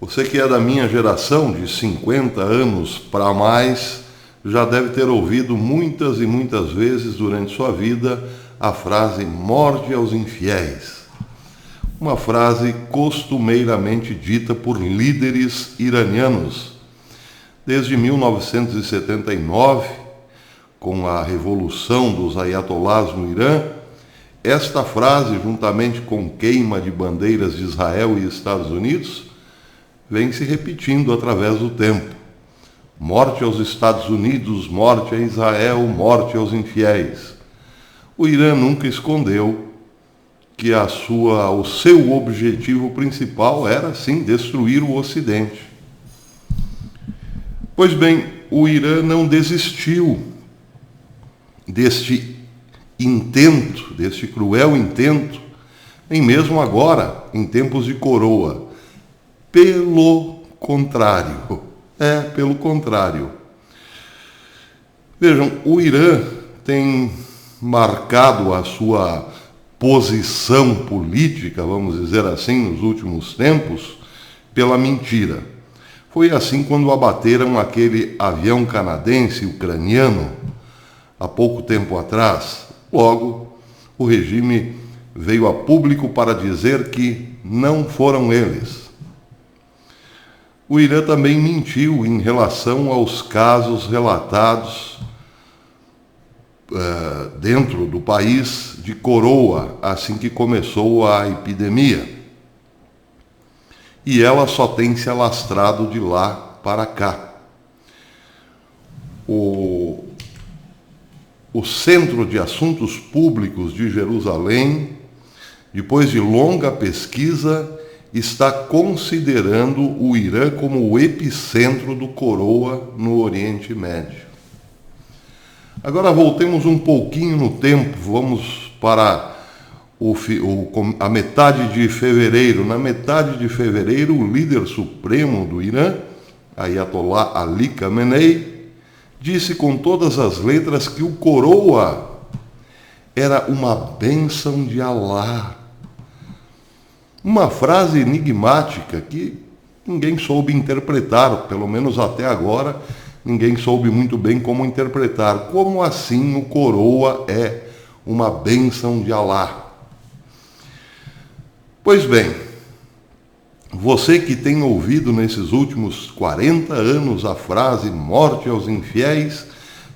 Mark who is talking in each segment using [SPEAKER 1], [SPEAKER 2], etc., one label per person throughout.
[SPEAKER 1] Você que é da minha geração, de 50 anos para mais, já deve ter ouvido muitas e muitas vezes durante sua vida a frase "morte aos infiéis". Uma frase costumeiramente dita por líderes iranianos. Desde 1979, com a revolução dos ayatollahs no Irã, esta frase, juntamente com queima de bandeiras de Israel e Estados Unidos, vem se repetindo através do tempo. Morte aos Estados Unidos, morte a Israel, morte aos infiéis. O Irã nunca escondeu que o seu objetivo principal era, sim, destruir o Ocidente. Pois bem, o Irã não desistiu deste intento, deste cruel intento, nem mesmo agora, em tempos de coroa. Pelo contrário. Vejam, o Irã tem marcado a sua posição política, vamos dizer assim, nos últimos tempos, pela mentira. Foi assim quando abateram aquele avião canadense ucraniano há pouco tempo atrás. Logo, o regime veio a público para dizer que não foram eles. O Irã também mentiu em relação aos casos relatados dentro do país de coroa, assim que começou a epidemia. E ela só tem se alastrado de lá para cá. O Centro de Assuntos Públicos de Jerusalém, depois de longa pesquisa, está considerando o Irã como o epicentro do coroa no Oriente Médio. Agora voltemos um pouquinho no tempo, vamos para a metade de fevereiro. Na metade de fevereiro, o líder supremo do Irã, Ayatollah Ali Khamenei, disse com todas as letras que o coroa era uma bênção de Alá. Uma frase enigmática que ninguém soube interpretar, pelo menos até agora, ninguém soube muito bem como interpretar. Como assim o coroa é uma bênção de Alá? Pois bem, você que tem ouvido nesses últimos 40 anos a frase "morte aos infiéis",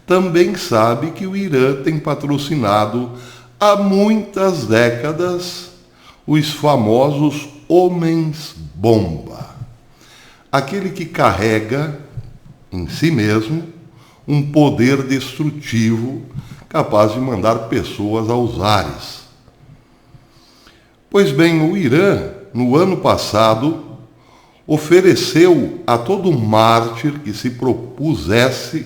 [SPEAKER 1] também sabe que o Irã tem patrocinado há muitas décadas os famosos homens-bomba. Aquele que carrega em si mesmo um poder destrutivo capaz de mandar pessoas aos ares. Pois bem, o Irã, no ano passado, ofereceu a todo mártir que se propusesse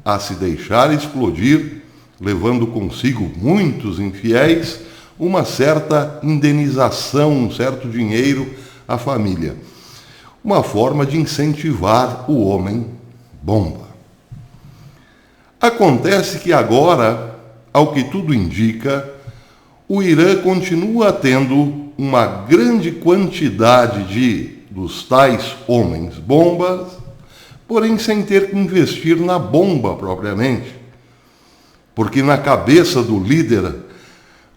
[SPEAKER 1] a se deixar explodir, levando consigo muitos infiéis, uma certa indenização, um certo dinheiro à família. Uma forma de incentivar o homem-bomba. Acontece que agora, ao que tudo indica, o Irã continua tendo uma grande quantidade dos tais homens-bombas, porém sem ter que investir na bomba propriamente. Porque na cabeça do líder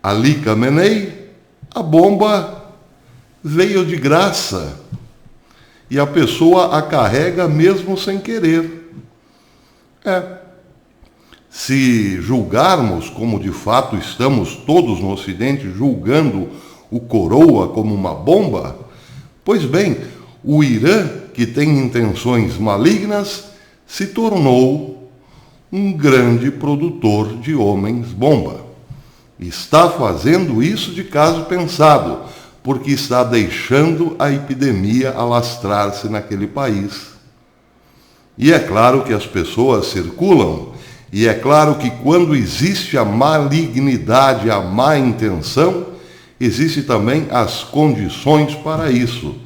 [SPEAKER 1] Ali Khamenei, a bomba veio de graça e a pessoa a carrega mesmo sem querer. Se julgarmos, como de fato estamos todos no Ocidente julgando o coroa como uma bomba, pois bem, o Irã, que tem intenções malignas, se tornou um grande produtor de homens-bomba. Está fazendo isso de caso pensado, porque está deixando a epidemia alastrar-se naquele país. E é claro que as pessoas circulam, e é claro que quando existe a malignidade, a má intenção, existe também as condições para isso.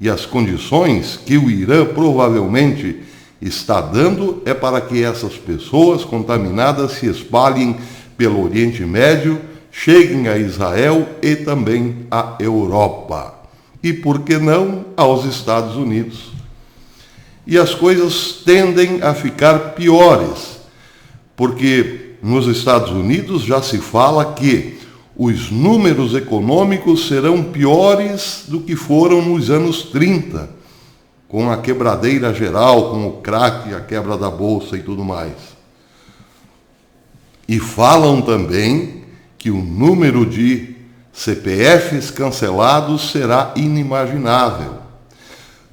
[SPEAKER 1] E as condições que o Irã provavelmente está dando é para que essas pessoas contaminadas se espalhem pelo Oriente Médio, cheguem a Israel e também à Europa. e, por que não, aos Estados Unidos. E as coisas tendem a ficar piores, porque nos Estados Unidos já se fala que os números econômicos serão piores do que foram nos anos 30, com a quebradeira geral, com o crack, a quebra da bolsa e tudo mais. E falam também que o número de CPFs cancelados será inimaginável.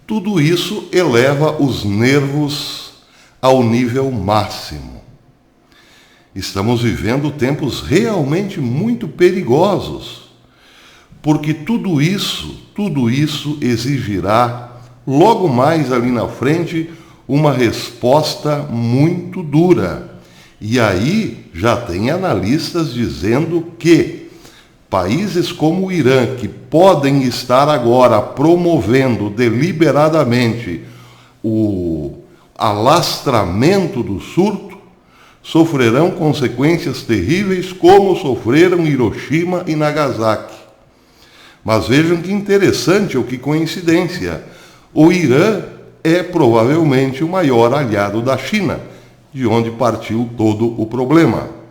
[SPEAKER 1] Tudo isso eleva os nervos ao nível máximo. Estamos vivendo tempos realmente muito perigosos, porque tudo isso exigirá, logo mais ali na frente, uma resposta muito dura. E aí já tem analistas dizendo que países como o Irã, que podem estar agora promovendo deliberadamente o alastramento do surto, sofrerão consequências terríveis como sofreram Hiroshima e Nagasaki. Mas vejam que interessante ou que coincidência. O Irã é provavelmente o maior aliado da China, de onde partiu todo o problema.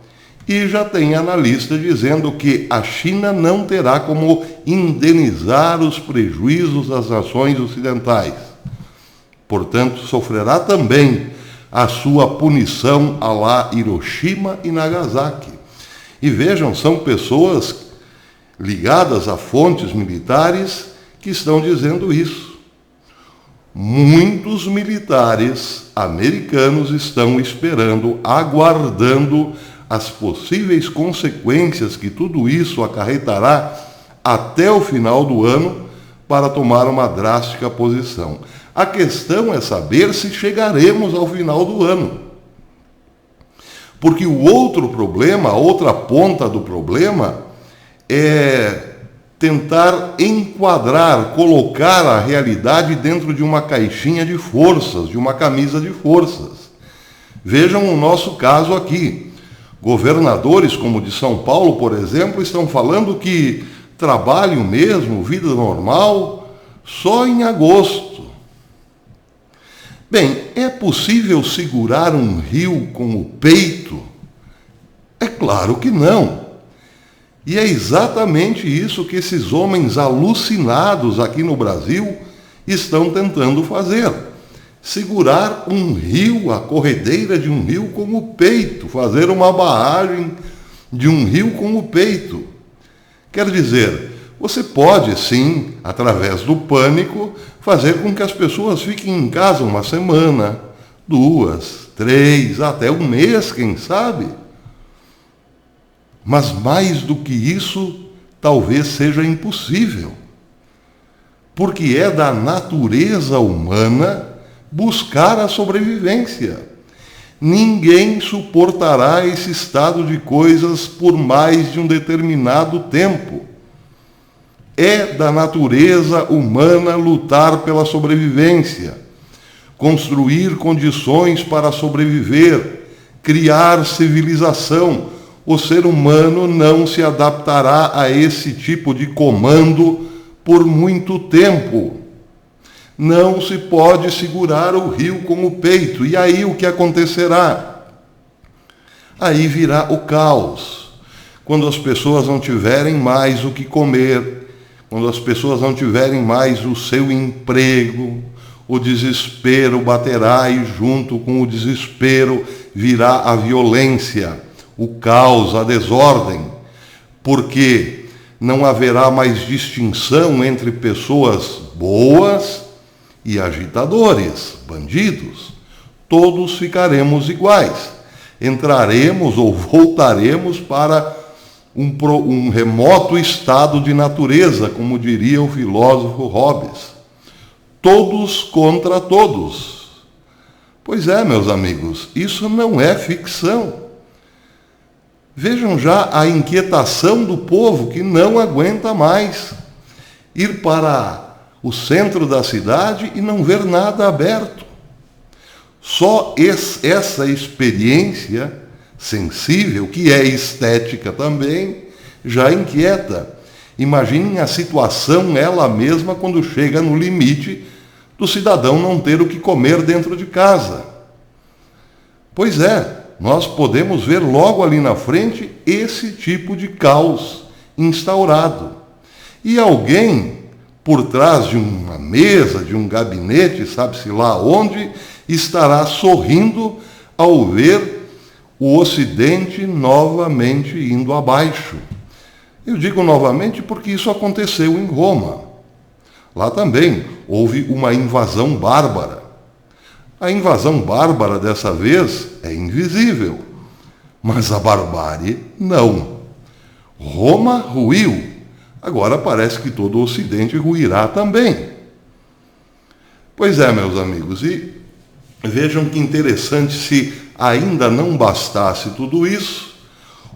[SPEAKER 1] E já tem analista dizendo que a China não terá como indenizar os prejuízos das nações ocidentais. Portanto, sofrerá também a sua punição à la Hiroshima e Nagasaki. E vejam, são pessoas ligadas a fontes militares que estão dizendo isso. Muitos militares americanos estão esperando, aguardando as possíveis consequências que tudo isso acarretará até o final do ano para tomar uma drástica posição. A questão é saber se chegaremos ao final do ano. Porque o outro problema, a outra ponta do problema, é tentar enquadrar, colocar a realidade dentro de uma caixinha de forças, de uma camisa de forças. Vejam o nosso caso aqui. Governadores como o de São Paulo, por exemplo, estão falando que trabalho mesmo, vida normal, só em agosto. Bem, é possível segurar um rio com o peito? É claro que não. E é exatamente isso que esses homens alucinados aqui no Brasil estão tentando fazer. Segurar um rio, a corredeira de um rio com o peito, fazer uma barragem de um rio com o peito. Quer dizer, você pode sim, através do pânico, fazer com que as pessoas fiquem em casa uma semana, 2, 3, até um mês, quem sabe. Mas mais do que isso, talvez seja impossível. Porque é da natureza humana buscar a sobrevivência. Ninguém suportará esse estado de coisas por mais de um determinado tempo. É da natureza humana lutar pela sobrevivência, construir condições para sobreviver, criar civilização. O ser humano não se adaptará a esse tipo de comando por muito tempo. Não se pode segurar o rio com o peito. E aí o que acontecerá? Aí virá o caos. Quando as pessoas não tiverem mais o que comer, quando as pessoas não tiverem mais o seu emprego, o desespero baterá e junto com o desespero virá a violência, o caos, a desordem, porque não haverá mais distinção entre pessoas boas e agitadores, bandidos. Todos ficaremos iguais. Entraremos ou voltaremos para um remoto estado de natureza, como diria o filósofo Hobbes. Todos contra todos. Pois é, meus amigos, isso não é ficção. Vejam já a inquietação do povo que não aguenta mais ir para o centro da cidade e não ver nada aberto. Só essa experiência sensível, que é estética também, já inquieta. Imaginem a situação ela mesma quando chega no limite do cidadão não ter o que comer dentro de casa. Pois é, nós podemos ver logo ali na frente esse tipo de caos instaurado. E alguém, por trás de uma mesa, de um gabinete, sabe-se lá onde, estará sorrindo ao ver o Ocidente novamente indo abaixo. Eu digo novamente porque isso aconteceu em Roma. Lá também houve uma invasão bárbara. A invasão bárbara dessa vez é invisível, mas a barbárie não. Roma ruiu. Agora parece que todo o Ocidente ruirá também. Pois é, meus amigos, e vejam que interessante, se ainda não bastasse tudo isso,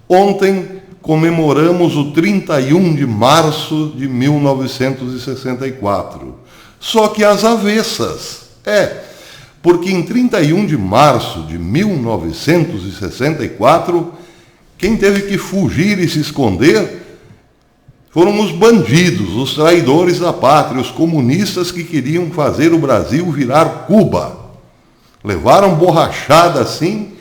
[SPEAKER 1] ontem comemoramos o 31 de março de 1964. Só que às avessas. Porque em 31 de março de 1964, quem teve que fugir e se esconder foram os bandidos, os traidores da pátria, os comunistas que queriam fazer o Brasil virar Cuba. Levaram borrachada assim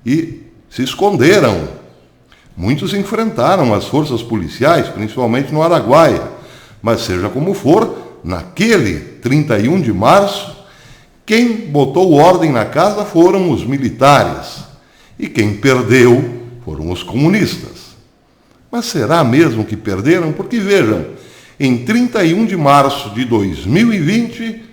[SPEAKER 1] e se esconderam. Muitos enfrentaram as forças policiais, principalmente no Araguaia. Mas seja como for, naquele 31 de março, quem botou ordem na casa foram os militares. E quem perdeu foram os comunistas. Mas será mesmo que perderam? Porque vejam, em 31 de março de 2020,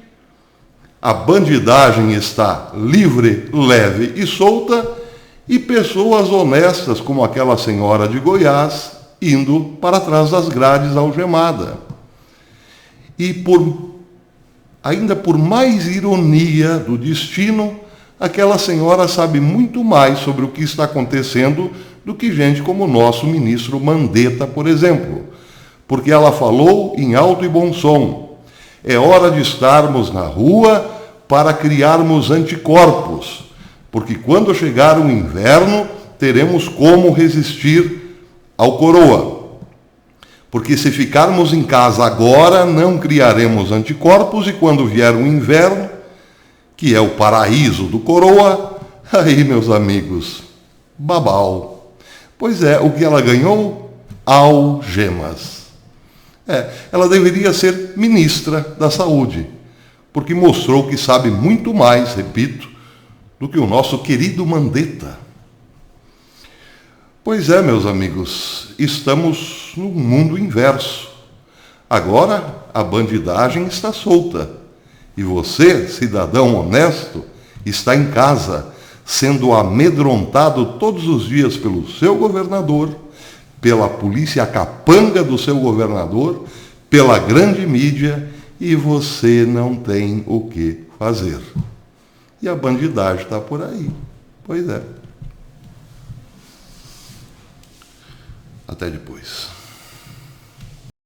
[SPEAKER 1] a bandidagem está livre, leve e solta, e pessoas honestas, como aquela senhora de Goiás, indo para trás das grades algemada. E ainda por mais ironia do destino, aquela senhora sabe muito mais sobre o que está acontecendo do que gente como o nosso ministro Mandetta, por exemplo. Porque ela falou em alto e bom som: é hora de estarmos na rua para criarmos anticorpos, porque quando chegar o inverno, teremos como resistir ao coroa. Porque se ficarmos em casa agora, não criaremos anticorpos, e quando vier o inverno, que é o paraíso do coroa, aí, meus amigos, babau. Pois é, o que ela ganhou? Algemas. Ela deveria ser ministra da Saúde, porque mostrou que sabe muito mais, repito, do que o nosso querido Mandetta. Pois é, meus amigos, estamos no mundo inverso. Agora a bandidagem está solta. E você, cidadão honesto, está em casa, sendo amedrontado todos os dias pelo seu governador, pela polícia capanga do seu governador, pela grande mídia, e você não tem o que fazer. E a bandidagem está por aí. Pois é. Até depois.